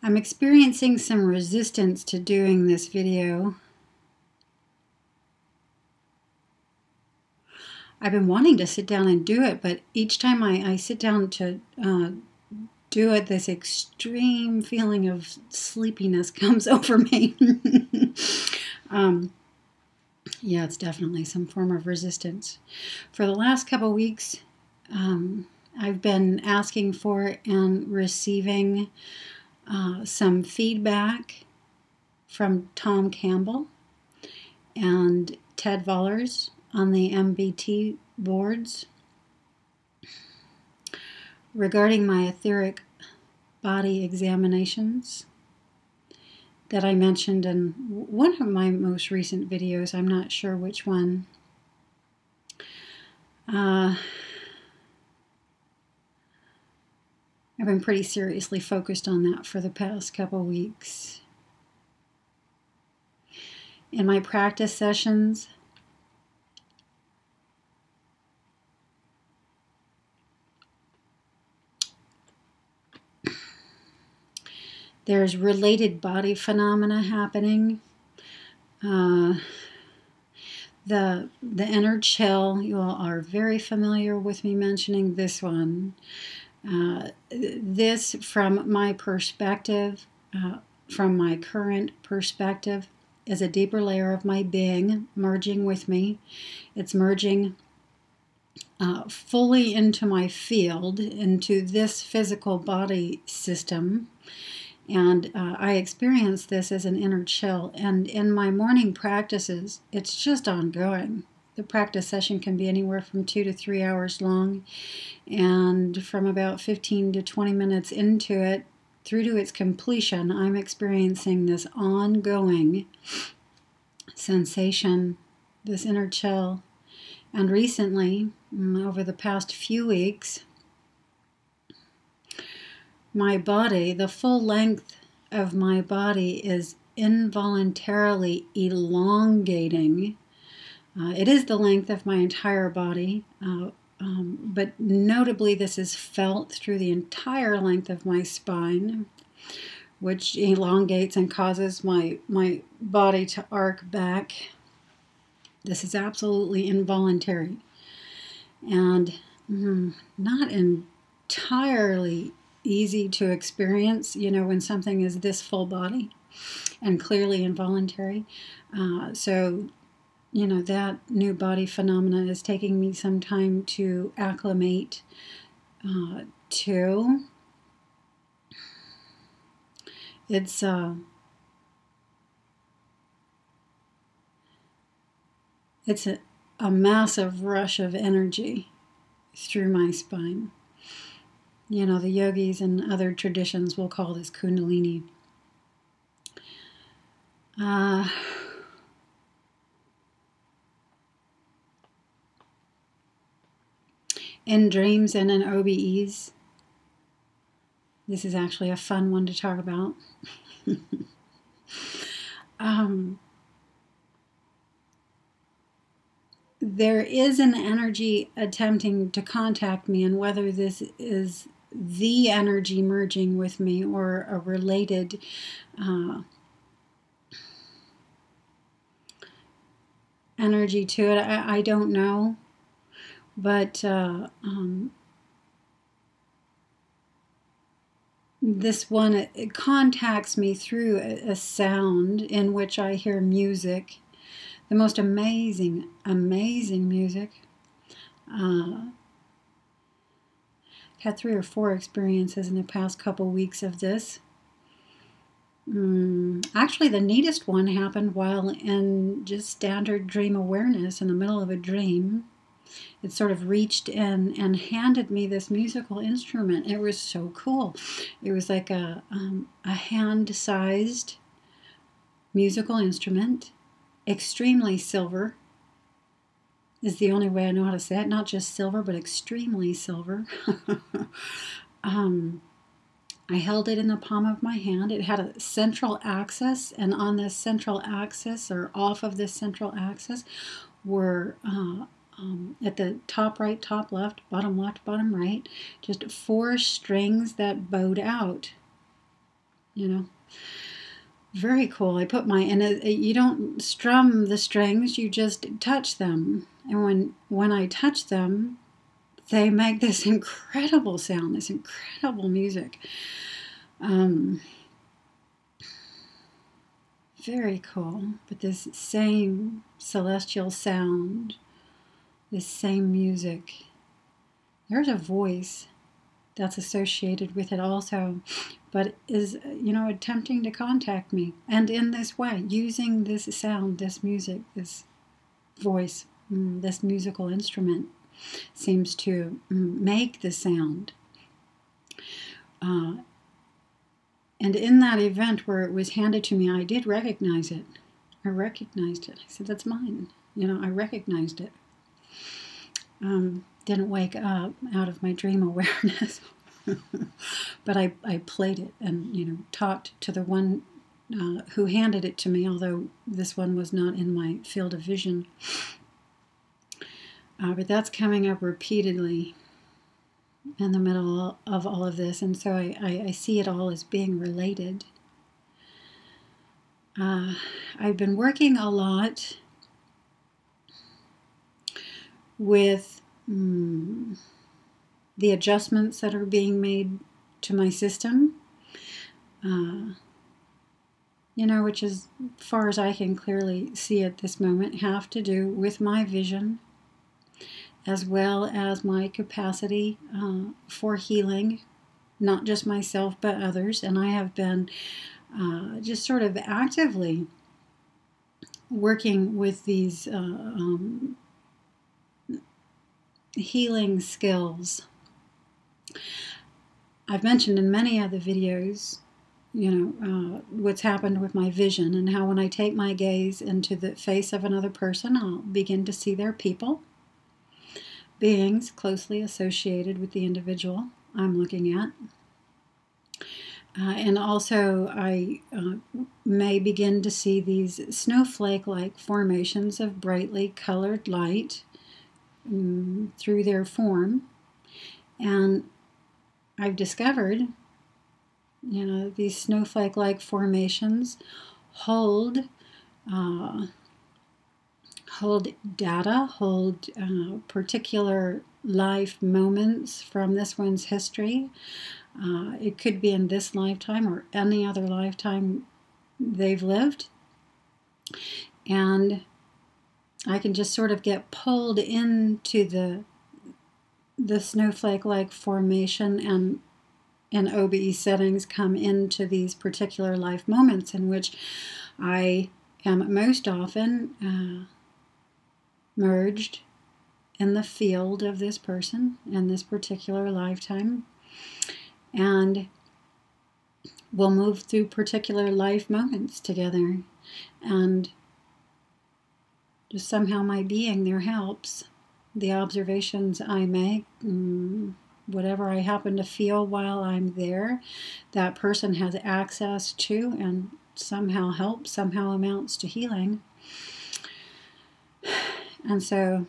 I'm experiencing some resistance to doing this video. I've been wanting to sit down and do it, but each time I sit down to do it, this extreme feeling of sleepiness comes over me. Yeah, it's definitely some form of resistance. For the last couple weeks, I've been asking for and receiving some feedback from Tom Campbell and Ted Vollers on the MBT boards regarding my etheric body examinations that I mentioned in one of my most recent videos. I'm not sure which one. I've been pretty seriously focused on that for the past couple weeks. In my practice sessions, there's related body phenomena happening. The inner chill, you all are very familiar with me mentioning this one. This, from my perspective, from my current perspective, is a deeper layer of my being merging with me. It's merging fully into my field, into this physical body system. And I experience this as an inner chill. And in my morning practices, it's just ongoing. The practice session can be anywhere from 2 to 3 hours long. And from about 15 to 20 minutes into it, through to its completion, I'm experiencing this ongoing sensation, this inner chill. And recently, over the past few weeks, my body, the full length of my body is involuntarily elongating. It is the length of my entire body, but notably this is felt through the entire length of my spine, which elongates and causes my body to arc back. This is absolutely involuntary and not entirely easy to experience, when something is this full body and clearly involuntary. So, that new body phenomena is taking me some time to acclimate to. It's a massive rush of energy through my spine. The yogis and other traditions will call this Kundalini. In dreams and in EBEs, this is actually a fun one to talk about. There is an energy attempting to contact me, and whether this is the energy merging with me or a related energy to it, I don't know. But this one, it contacts me through a sound in which I hear music, the most amazing, amazing music. I've had 3 or 4 experiences in the past couple weeks of this. Actually, the neatest one happened while in just standard dream awareness in the middle of a dream. It sort of reached in and handed me this musical instrument. It was so cool. It was like a hand-sized musical instrument, extremely silver is the only way I know how to say it. Not just silver, but extremely silver. I held it in the palm of my hand. It had a central axis, and on this central axis, or off of this central axis, were at the top right, top left, bottom right, just 4 strings that bowed out. you know. Very cool. I put you don't strum the strings, you just touch them. And when I touch them, they make this incredible sound, this incredible music. Very cool. But this same celestial sound, this same music, there's a voice that's associated with it also, but is, attempting to contact me. And in this way, using this sound, this music, this voice, this musical instrument seems to make the sound. And in that event where it was handed to me, I did recognize it. I recognized it. I said, that's mine. I recognized it. Didn't wake up out of my dream awareness, but I played it and, talked to the one who handed it to me, although this one was not in my field of vision. But that's coming up repeatedly in the middle of all of this, and so I see it all as being related. I've been working a lot with the adjustments that are being made to my system, which, as far as I can clearly see at this moment, have to do with my vision as well as my capacity for healing, not just myself but others. And I have been just sort of actively working with these healing skills. I've mentioned in many other videos, what's happened with my vision and how when I take my gaze into the face of another person, I'll begin to see their people, beings closely associated with the individual I'm looking at. And also I may begin to see these snowflake-like formations of brightly colored light through their form. And I've discovered, these snowflake-like formations hold data, hold particular life moments from this one's history. It could be in this lifetime or any other lifetime they've lived. And I can just sort of get pulled into the snowflake-like formation, and in OBE settings come into these particular life moments in which I am most often merged in the field of this person in this particular lifetime, and we'll move through particular life moments together, and just somehow my being there helps. The observations I make, whatever I happen to feel while I'm there, that person has access to and somehow helps, somehow amounts to healing. And so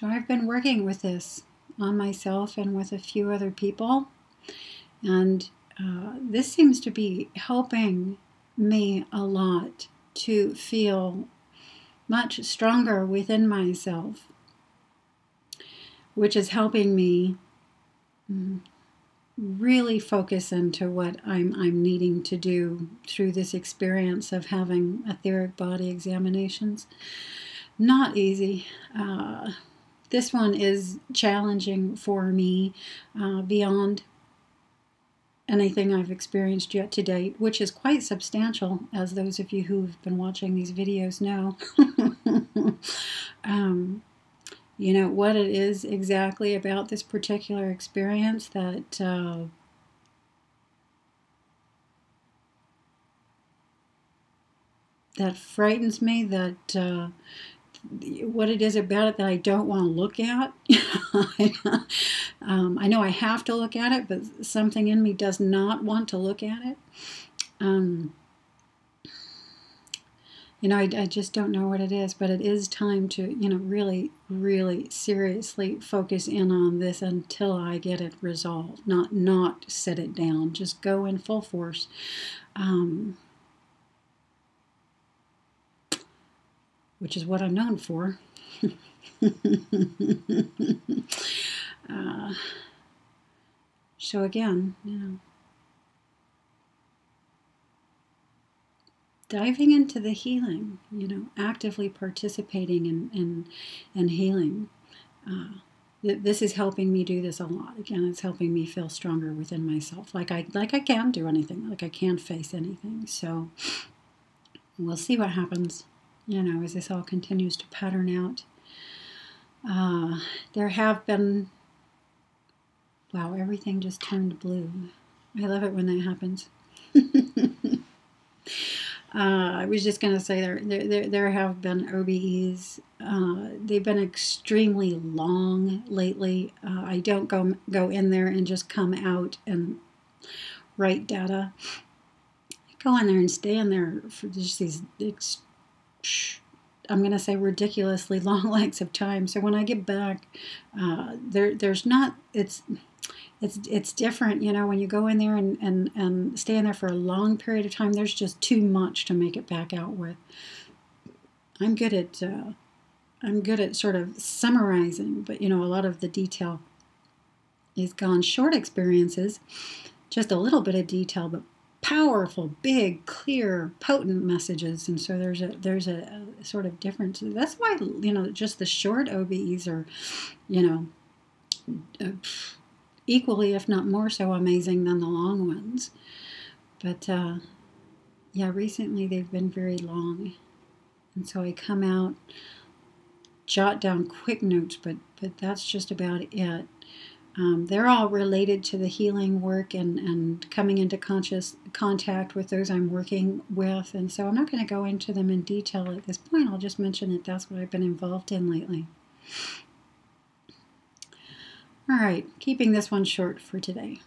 I've been working with this on myself and with a few other people, and this seems to be helping me a lot to feel much stronger within myself, which is helping me really focus into what I'm needing to do through this experience of having etheric body examinations. Not easy. This one is challenging for me beyond anything I've experienced yet to date, which is quite substantial, as those of you who've been watching these videos know. What it is exactly about this particular experience that that frightens me, that what it is about it that I don't want to look at. I know I have to look at it, but something in me does not want to look at it. I just don't know what it is, but it is time to, really, really seriously focus in on this until I get it resolved. Not set it down. Just go in full force. Which is what I'm known for. So again, diving into the healing, actively participating in healing. This is helping me do this a lot. Again, it's helping me feel stronger within myself. Like I can do anything. Like I can face anything. So we'll see what happens, as this all continues to pattern out. There have been, wow, everything just turned blue. I love it when that happens. I was just going to say there have been OBEs. They've been extremely long lately. I don't go in there and just come out and write data. I go in there and stay in there for just these, I'm going to say, ridiculously long lengths of time. So when I get back, there's not, it's different, when you go in there and stay in there for a long period of time. There's just too much to make it back out with. I'm good at sort of summarizing, but a lot of the detail is gone. Short experiences, just a little bit of detail, but powerful, big, clear, potent messages. And so there's a sort of difference. That's why just the short OBEs are equally, if not more so, amazing than the long ones. But recently they've been very long, and so I come out, jot down quick notes, but that's just about it. They're all related to the healing work and coming into conscious contact with those I'm working with, and so I'm not going to go into them in detail at this point. I'll just mention that that's what I've been involved in lately. All right, keeping this one short for today.